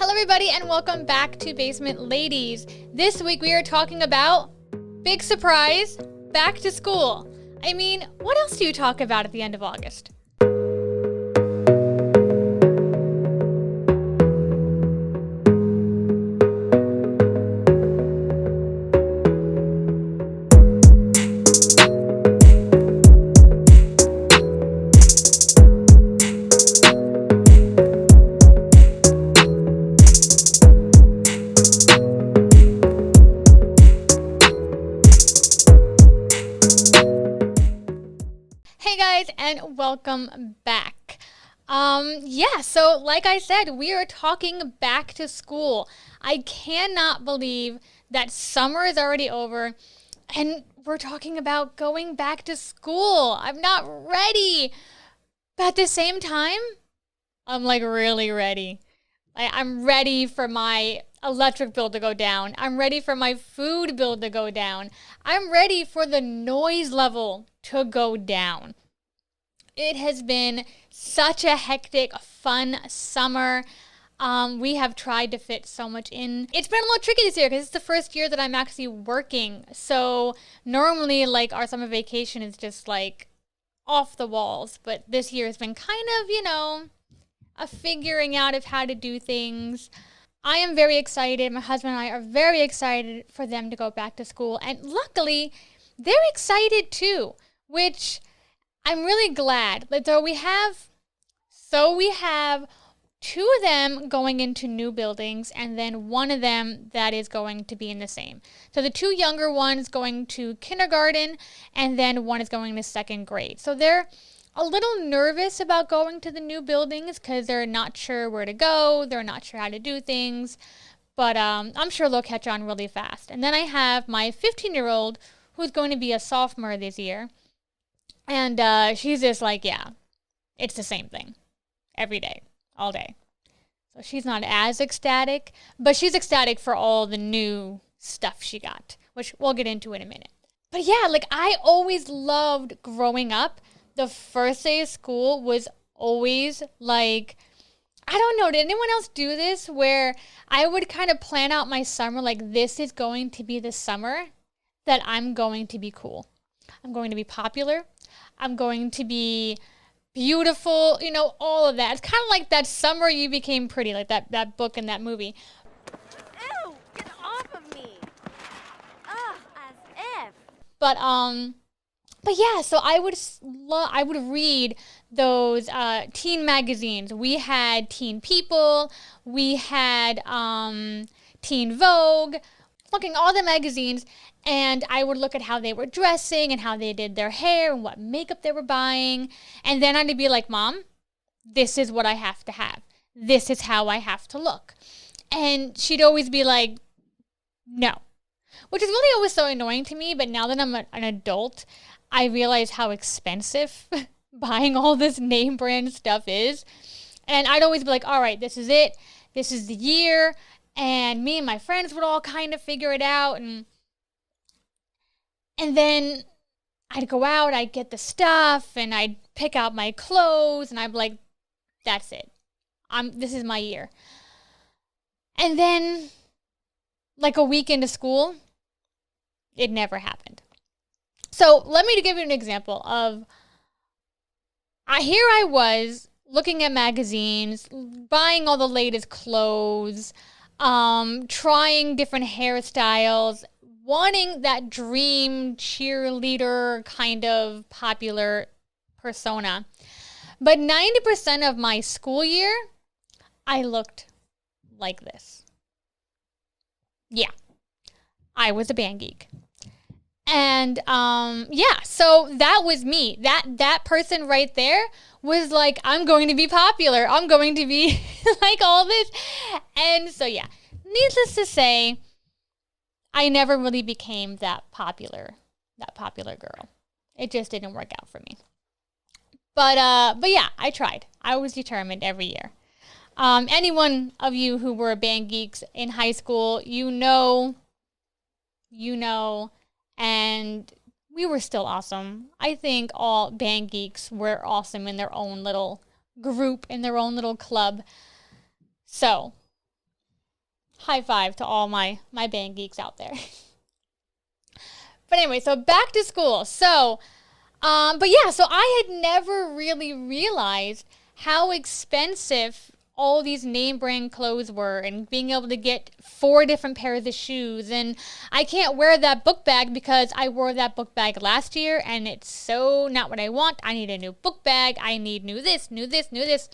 Hello everybody and welcome back to Basement Ladies. This week we are talking about, big surprise, back to school. I mean, what else do you talk about at the end of August? Hey guys, and welcome back. So like I said, we are talking back to school. I cannot believe that summer is already over and we're talking about going back to school. I'm not ready. But at the same time, I'm like really ready. I'm ready for my electric bill to go down. I'm ready for my food bill to go down. I'm ready for the noise level to go down. It has been such a hectic, fun summer. We have tried to fit so much in. It's been a little tricky this year because it's the first year that I'm actually working. So normally like our summer vacation is just like off the walls. But this year has been kind of, a figuring out of how to do things. I am very excited. My husband and I are very excited for them to go back to school. And luckily, they're excited too, which I'm really glad. We have two of them going into new buildings and then one of them that is going to be in the same. So the two younger ones going to kindergarten and then one is going to second grade. So they're a little nervous about going to the new buildings because they're not sure where to go. They're not sure how to do things. But I'm sure they'll catch on really fast. And then I have my 15-year-old who's going to be a sophomore this year. And she's just like, yeah, it's the same thing every day, all day. So she's not as ecstatic, but she's ecstatic for all the new stuff she got, which we'll get into in a minute. But yeah, I always loved growing up. The first day of school was always I don't know, did anyone else do this where I would kind of plan out my summer this is going to be the summer that I'm going to be cool. I'm going to be popular. I'm going to be beautiful, all of that. It's kind of like that summer you became pretty, like that book and that movie. Ew, get off of me. Ugh, as if. But yeah, so I would read those teen magazines. We had Teen People, we had Teen Vogue, looking all the magazines, and I would look at how they were dressing and how they did their hair and what makeup they were buying. And then I'd be like, Mom, this is what I have to have. This is how I have to look. And she'd always be like, no. Which is really always so annoying to me, but now that I'm an adult, I realize how expensive buying all this name brand stuff is. And I'd always be like, all right, this is it. This is the year. And me and my friends would all kind of figure it out. And then I'd go out, I'd get the stuff, and I'd pick out my clothes, and I'd be like, that's it. This is my year. And then, a week into school, it never happened. So let me give you an example of, here I was looking at magazines, buying all the latest clothes, trying different hairstyles, wanting that dream cheerleader kind of popular persona. But 90% of my school year, I looked like this. Yeah, I was a band geek. And so that was me. That person right there was like, I'm going to be popular. I'm going to be like all this. And so yeah, needless to say, I never really became that popular girl. It just didn't work out for me. But yeah, I tried. I was determined every year. Any one of you who were band geeks in high school, you know, and we were still awesome. I think all band geeks were awesome in their own little group, in their own little club. So high five to all my band geeks out there. But anyway, so back to school. So, but yeah, so I had never really realized how expensive all these name brand clothes were, and being able to get 4 different pairs of shoes. And I can't wear that book bag because I wore that book bag last year and it's so not what I want. I need a new book bag. I need new this, new this, new this.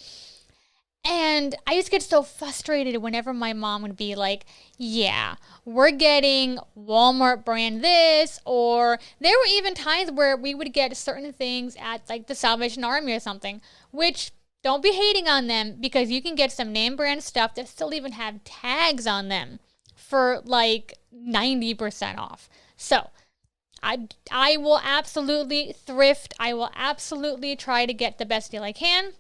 And I just get so frustrated whenever my mom would be like, yeah, we're getting Walmart brand this, or there were even times where we would get certain things at like the Salvation Army or something, which don't be hating on them, because you can get some name brand stuff that still even have tags on them for like 90% off. So I will absolutely thrift. I will absolutely try to get the best deal I can.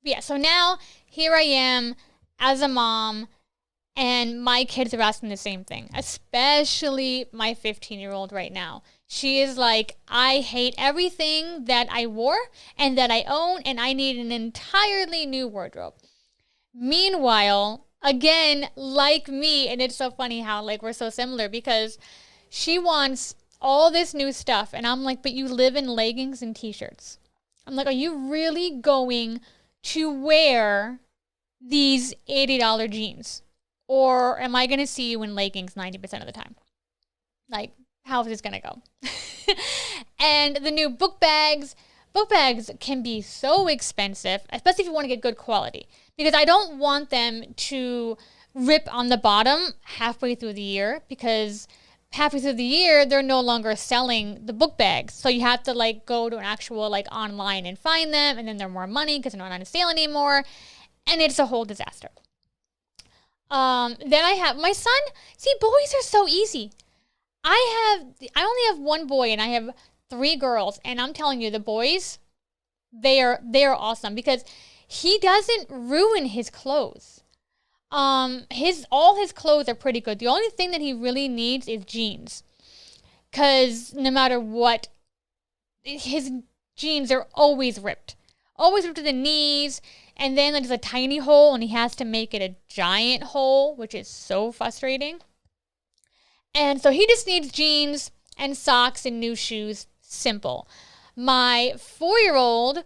But yeah, so now here I am as a mom, and my kids are asking the same thing, especially my 15-year-old right now. She is like, I hate everything that I wore and that I own, and I need an entirely new wardrobe. Meanwhile, again, like me, and it's so funny how like we're so similar, because she wants all this new stuff, and I'm like, but you live in leggings and t-shirts. I'm like, are you really going to wear these $80 jeans? Or am I going to see you in leggings 90% of the time? Like, how is this going to go? And the new book bags can be so expensive, especially if you want to get good quality, because I don't want them to rip on the bottom halfway through the year, because halfway through the year, they're no longer selling the book bags. So you have to like go to an actual like online and find them, and then they're more money because they're not on sale anymore. And it's a whole disaster. Then I have my son. See, boys are so easy. I only have one boy and I have 3 girls, and I'm telling you, the boys, they are awesome, because he doesn't ruin his clothes. All his clothes are pretty good. The only thing that he really needs is jeans, because no matter what, his jeans are always ripped to the knees. And then there's a tiny hole, and he has to make it a giant hole, which is so frustrating. And so he just needs jeans and socks and new shoes. Simple. My 4-year-old,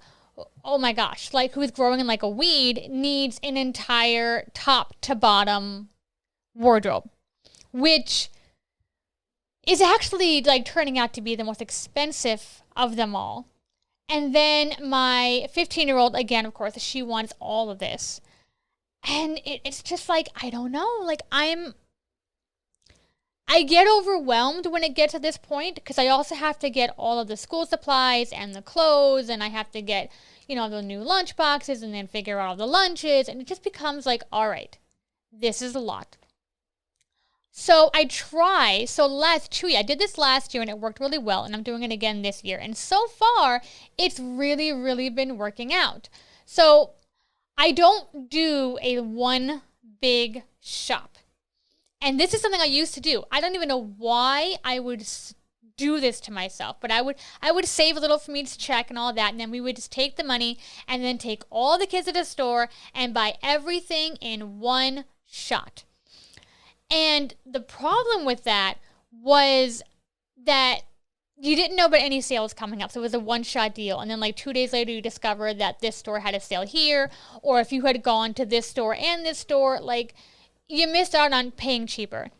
oh my gosh, like who's growing like a weed, needs an entire top to bottom wardrobe, which is actually like turning out to be the most expensive of them all. And then my 15-year-old, again, of course, she wants all of this. And it's just like, I don't know. Like, I get overwhelmed when it gets to this point, because I also have to get all of the school supplies and the clothes, and I have to get, the new lunch boxes, and then figure out all the lunches. And it just becomes like, all right, this is a lot. So I try. So I did this last year and it worked really well, and I'm doing it again this year. And so far, it's really, really been working out. So I don't do a one big shop. And this is something I used to do. I don't even know why I would do this to myself, but I would save a little from each check and all that, and then we would just take the money and then take all the kids to the store and buy everything in one shot. And the problem with that was that you didn't know about any sales coming up. So it was a one-shot deal. And then like 2 days later, you discovered that this store had a sale here. Or if you had gone to this store and this store, like you missed out on paying cheaper.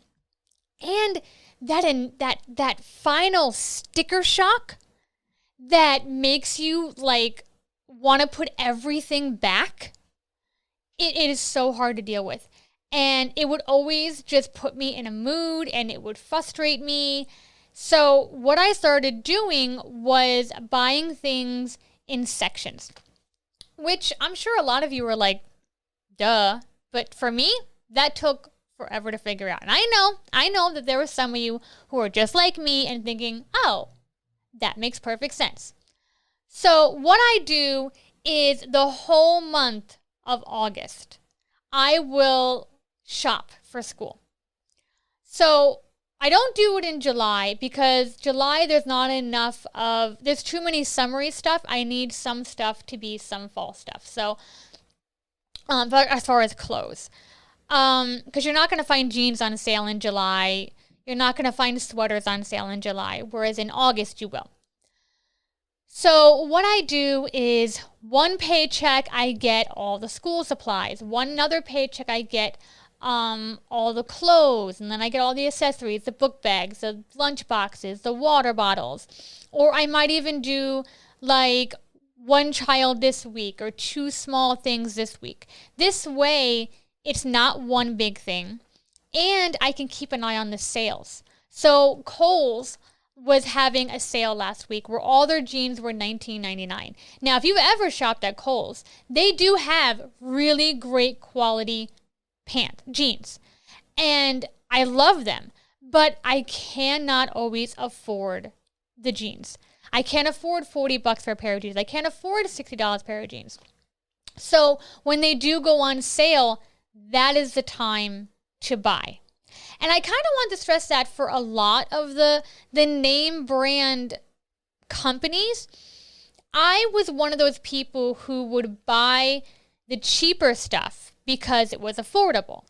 And that final sticker shock that makes you like want to put everything back, it is so hard to deal with. And it would always just put me in a mood, and it would frustrate me. So what I started doing was buying things in sections, which I'm sure a lot of you were like, duh. But for me, that took forever to figure out. And I know that there were some of you who are just like me and thinking, oh, that makes perfect sense. So what I do is the whole month of August, I will shop for school. So I don't do it in July, because July there's too many summery stuff. I need some stuff to be some fall stuff. So, but as far as clothes, Because you're not going to find jeans on sale in July. You're not going to find sweaters on sale in July, whereas in August you will. So what I do is one paycheck, I get all the school supplies. One other paycheck, I get all the clothes, and then I get all the accessories, the book bags, the lunch boxes, the water bottles. Or I might even do like one child this week or two small things this week. This way, it's not one big thing, and I can keep an eye on the sales. So Kohl's was having a sale last week where all their jeans were $19.99. Now, if you've ever shopped at Kohl's, they do have really great quality jeans, and I love them, but I cannot always afford the jeans. I can't afford $40 for a pair of jeans. I can't afford $60 pair of jeans. So when they do go on sale, that is the time to buy. And I kind of want to stress that for a lot of the name brand companies, I was one of those people who would buy the cheaper stuff because it was affordable.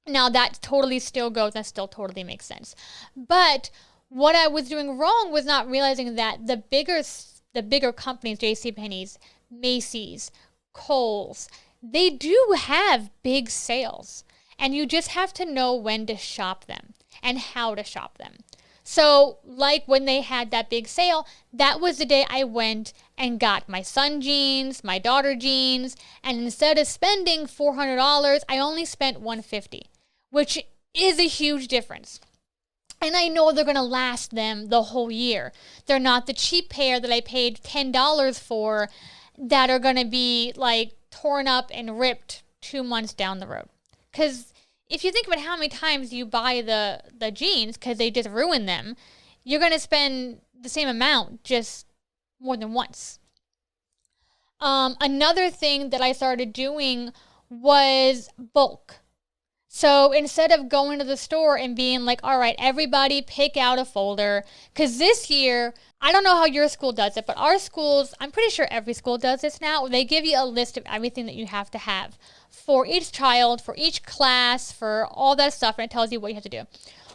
Now that totally still goes, that still totally makes sense. But what I was doing wrong was not realizing that the bigger companies, JCPenney's, Macy's, Kohl's, they do have big sales. And you just have to know when to shop them and how to shop them. So like when they had that big sale, that was the day I went and got my son jeans, my daughter jeans, and instead of spending $400, I only spent $150, which is a huge difference. And I know they're going to last them the whole year. They're not the cheap pair that I paid $10 for that are going to be like torn up and ripped 2 months down the road. Because if you think about how many times you buy the jeans because they just ruin them, you're going to spend the same amount, just more than once. Another thing that I started doing was bulk. So instead of going to the store and being like, all right, everybody pick out a folder, because this year, I don't know how your school does it, but our schools, I'm pretty sure every school does this now. They give you a list of everything that you have to have for each child, for each class, for all that stuff, and it tells you what you have to do.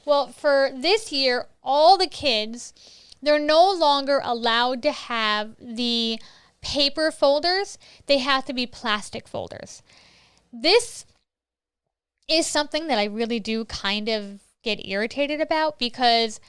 Well, for this year, all the kids, they're no longer allowed to have the paper folders. They have to be plastic folders. This is something that I really do kind of get irritated about because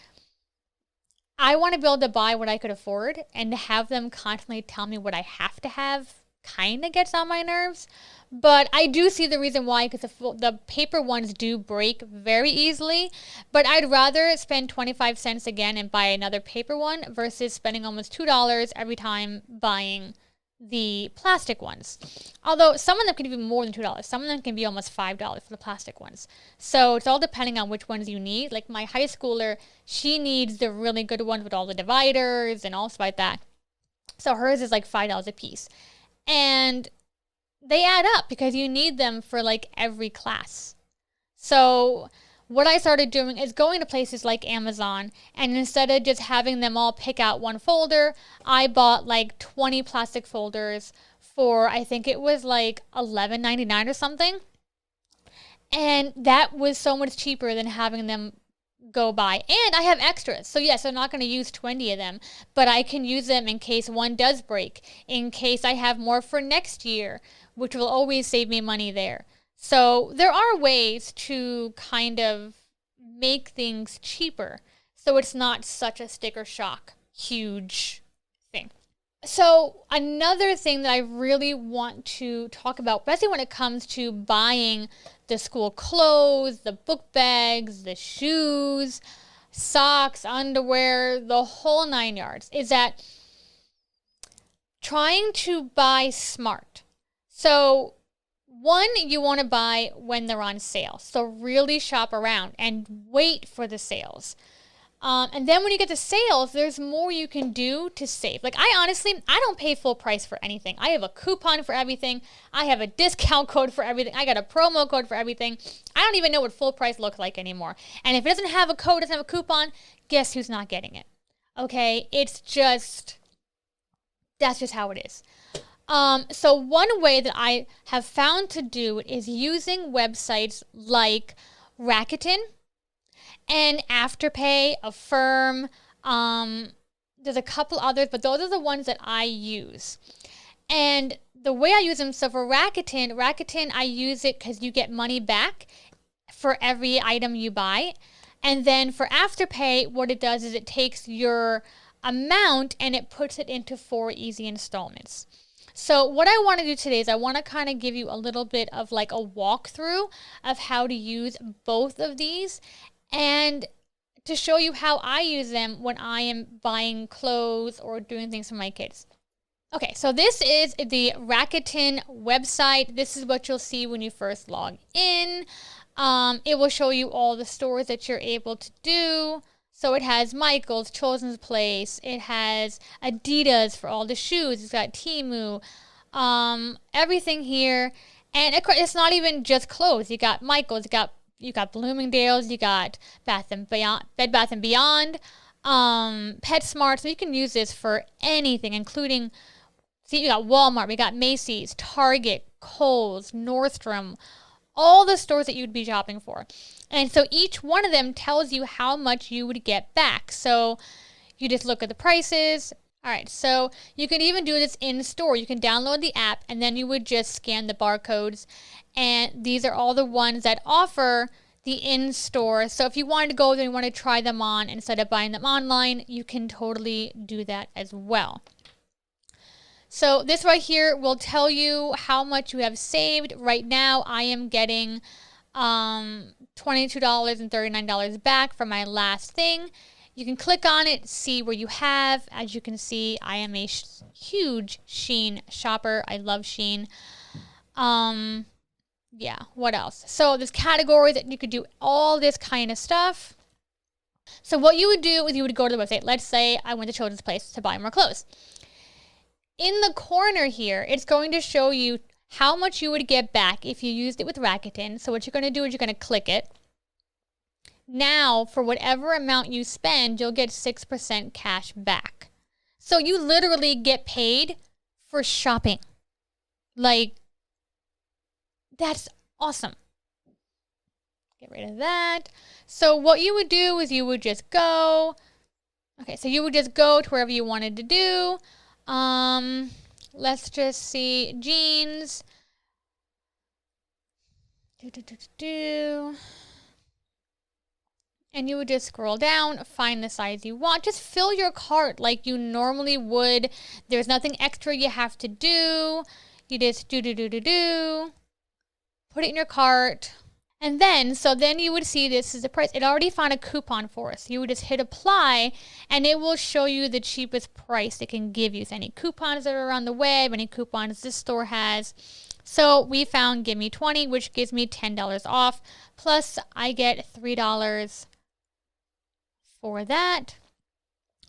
I want to be able to buy what I could afford, and to have them constantly tell me what I have to have kind of gets on my nerves. But I do see the reason why, because the paper ones do break very easily. But I'd rather spend 25 cents again and buy another paper one versus spending almost $2 every time buying the plastic ones. Although some of them can be more than $2. Some of them can be almost $5 for the plastic ones. So it's all depending on which ones you need. Like my high schooler, she needs the really good ones with all the dividers and all stuff like that. So hers is like $5 a piece. And they add up because you need them for like every class. So what I started doing is going to places like Amazon, and instead of just having them all pick out one folder, I bought like 20 plastic folders for, I think it was like $11.99 or something. And that was so much cheaper than having them go by. And I have extras. So yes, I'm not going to use 20 of them, but I can use them in case one does break, in case I have more for next year, which will always save me money there. So there are ways to kind of make things cheaper so it's not such a sticker shock, huge thing. So another thing that I really want to talk about, especially when it comes to buying the school clothes, the book bags, the shoes, socks, underwear, the whole 9 yards, is that trying to buy smart. So one, you want to buy when they're on sale. So really shop around and wait for the sales. And then when you get the sales, there's more you can do to save. Like I don't pay full price for anything. I have a coupon for everything. I have a discount code for everything. I got a promo code for everything. I don't even know what full price looks like anymore. And if it doesn't have a code, doesn't have a coupon, guess who's not getting it? Okay, that's just how it is. So one way that I have found to do it is using websites like Rakuten and Afterpay, Affirm. There's a couple others, but those are the ones that I use. And the way I use them, so for Rakuten, I use it because you get money back for every item you buy. And then for Afterpay, what it does is it takes your amount and it puts it into 4 easy installments. So what I want to do today is I want to kind of give you a little bit of like a walkthrough of how to use both of these and to show you how I use them when I am buying clothes or doing things for my kids. Okay, so this is the Rakuten website. This is what you'll see when you first log in. It will show you all the stores that you're able to do. So it has Michael's, Children's Place. It has Adidas for all the shoes. It's got Temu, everything here. And of course, it's not even just clothes. You got Michael's, you got Bloomingdale's, you got Bed Bath & Beyond, PetSmart. So you can use this for anything, including, see, you got Walmart, we got Macy's, Target, Kohl's, Nordstrom, all the stores that you'd be shopping for. And so each one of them tells you how much you would get back. So you just look at the prices. All right, so you can even do this in store. You can download the app and then you would just scan the barcodes. And these are all the ones that offer the in-store. So if you wanted to go there and you want to try them on instead of buying them online, you can totally do that as well. So this right here will tell you how much you have saved. Right now, I am getting $22.39 back from my last thing. You can click on it, see where you have. As you can see, I am a huge Shein shopper. I love Shein. Yeah, what else? So there's categories that you could do all this kind of stuff. So what you would do is you would go to the website. Let's say I went to Children's Place to buy more clothes. In the corner here, it's going to show you how much you would get back if you used it with Rakuten. So what you're going to do is you're going to click it. Now, for whatever amount you spend, you'll get 6% cash back. So you literally get paid for shopping. Like, that's awesome. Get rid of that. So what you would do is you would just go. Okay, so you would just go to wherever you wanted to do. Let's just see, jeans. And you would just scroll down, find the size you want. Just fill your cart like you normally would. There's nothing extra you have to do. You just put it in your cart. And then, so then you would see this is the price. It already found a coupon for us. You would just hit apply and it will show you the cheapest price it can give you. So any coupons that are on the web, any coupons this store has. So we found give me 20, which gives me $10 off. Plus I get $3 for that.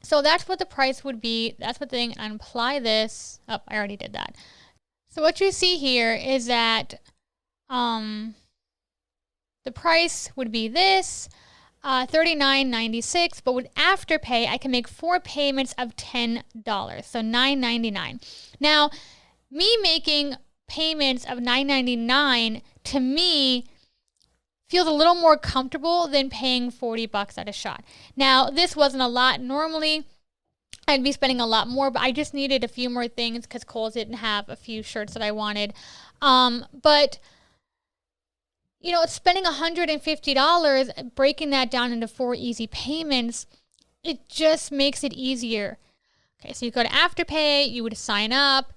So that's what the price would be. That's what the thing, and apply this. Oh, I already did that. So what you see here is that, the price would be this, $39.96, but with Afterpay, I can make 4 payments of $10, so $9.99. Now, me making payments of $9.99 to me feels a little more comfortable than paying $40 at a shot. Now, this wasn't a lot. Normally, I'd be spending a lot more, but I just needed a few more things because Kohl's didn't have a few shirts that I wanted. But you know, spending $150, breaking that down into 4 easy payments, it just makes it easier. Okay, so you go to Afterpay, you would sign up.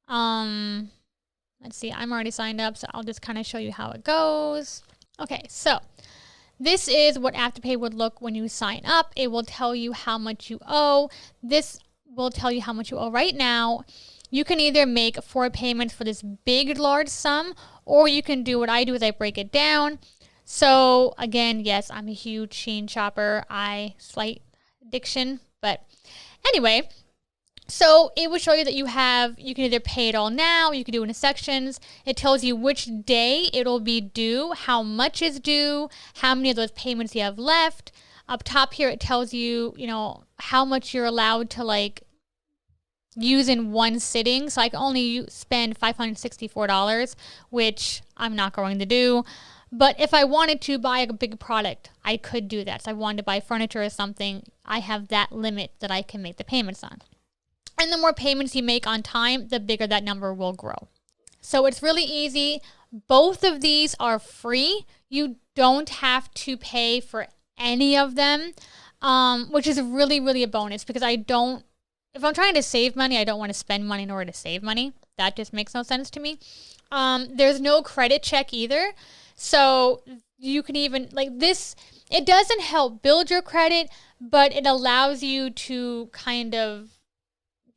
Let's see, I'm already signed up, so I'll just kind of show you how it goes. Okay, so this is what Afterpay would look when you sign up. It will tell you how much you owe. This will tell you how much you owe right now. You can either make 4 payments for this big, large sum, or you can do what I do is I break it down. So again, yes, I'm a huge Shein shopper. Slight addiction, but anyway. So it will show you that you can either pay it all now, you can do it in sections. It tells you which day it'll be due, how much is due, how many of those payments you have left. Up top here, it tells you, you know, how much you're allowed to like use in one sitting. So I can only spend $564, which I'm not going to do. But if I wanted to buy a big product, I could do that. So I wanted to buy furniture or something, I have that limit that I can make the payments on. And the more payments you make on time, the bigger that number will grow. So it's really easy. Both of these are free. You don't have to pay for any of them, which is really, really a bonus because if I'm trying to save money, I don't want to spend money in order to save money. That just makes no sense to me. There's no credit check either. So you can even, like this, it doesn't help build your credit, but it allows you to kind of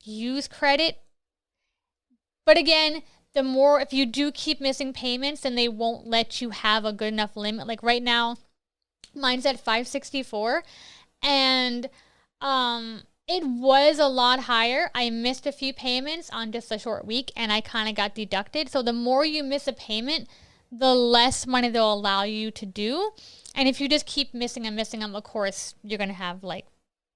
use credit. But again, if you do keep missing payments, then they won't let you have a good enough limit. Like right now, mine's at $564, and it was a lot higher. I missed a few payments on just a short week, and I kind of got deducted. So the more you miss a payment, the less money they'll allow you to do. And if you just keep missing them, of course, you're going to have like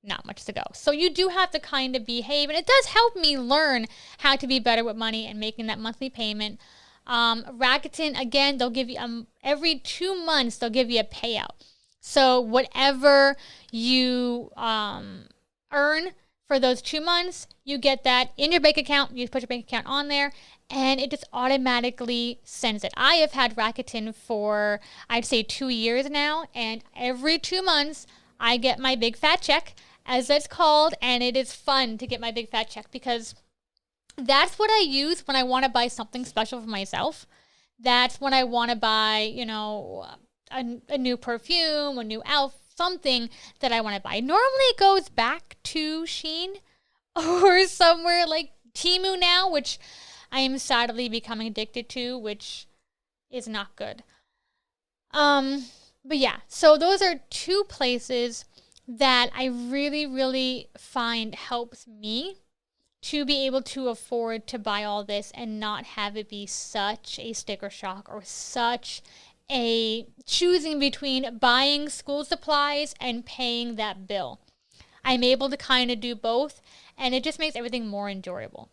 not much to go. So you do have to kind of behave. And it does help me learn how to be better with money and making that monthly payment. Rakuten, again, they'll give you every 2 months, they'll give you a payout. So whatever you earn for those 2 months, you get that in your bank account. You put your bank account on there, and it just automatically sends it. I have had Rakuten for, I'd say, 2 years now, and every 2 months, I get my big fat check, as it's called, and it is fun to get my big fat check because that's what I use when I want to buy something special for myself. That's when I want to buy, a new perfume, a new outfit, something that I want to buy. Normally it goes back to Shein or somewhere like Temu now, which I am sadly becoming addicted to, which is not good. But yeah, so those are 2 places that I really, really find helps me to be able to afford to buy all this and not have it be such a sticker shock or such a choosing between buying school supplies and paying that bill. I'm able to kind of do both, and it just makes everything more enjoyable.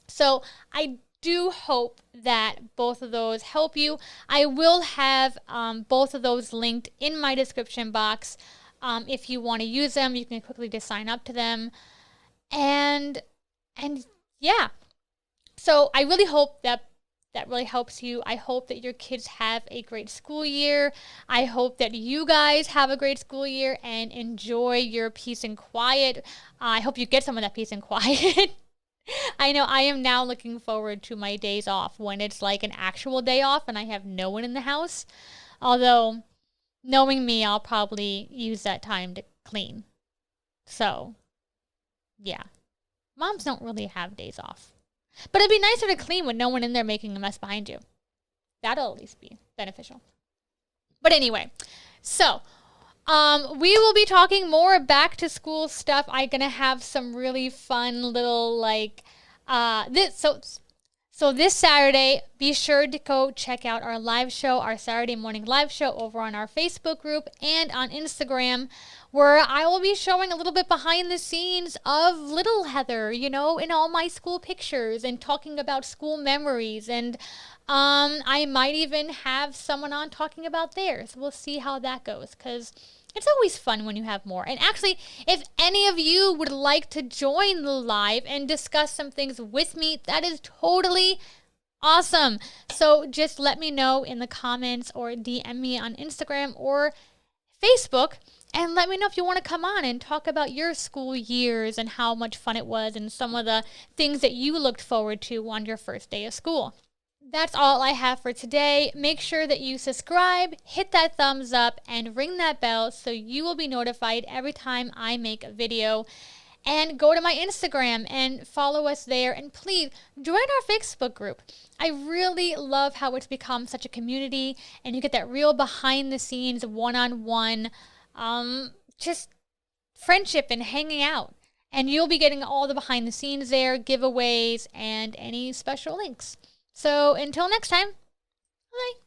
So I do hope that both of those help you. I will have both of those linked in my description box. If you want to use them, you can quickly just sign up to them. And yeah, so I really hope that really helps you. I hope that your kids have a great school year. I hope that you guys have a great school year and enjoy your peace and quiet. I hope you get some of that peace and quiet. I know I am now looking forward to my days off when it's like an actual day off and I have no one in the house. Although, knowing me, I'll probably use that time to clean. So, yeah. Moms don't really have days off. But it'd be nicer to clean with no one in there making a mess behind you. That'll at least be beneficial. But anyway, so we will be talking more back to school stuff. I'm gonna have some really fun little So this Saturday, be sure to go check out our live show, our Saturday morning live show over on our Facebook group and on Instagram, where I will be showing a little bit behind the scenes of little Heather, in all my school pictures and talking about school memories. And I might even have someone on talking about theirs. We'll see how that goes, because it's always fun when you have more. And actually, if any of you would like to join the live and discuss some things with me, that is totally awesome. So just let me know in the comments or DM me on Instagram or Facebook and let me know if you want to come on and talk about your school years and how much fun it was and some of the things that you looked forward to on your first day of school. That's all I have for today. Make sure that you subscribe, hit that thumbs up, and ring that bell so you will be notified every time I make a video. And go to my Instagram and follow us there. And please join our Facebook group. I really love how it's become such a community and you get that real behind the scenes, one-on-one, just friendship and hanging out. And you'll be getting all the behind the scenes there, giveaways, and any special links. So until next time, bye.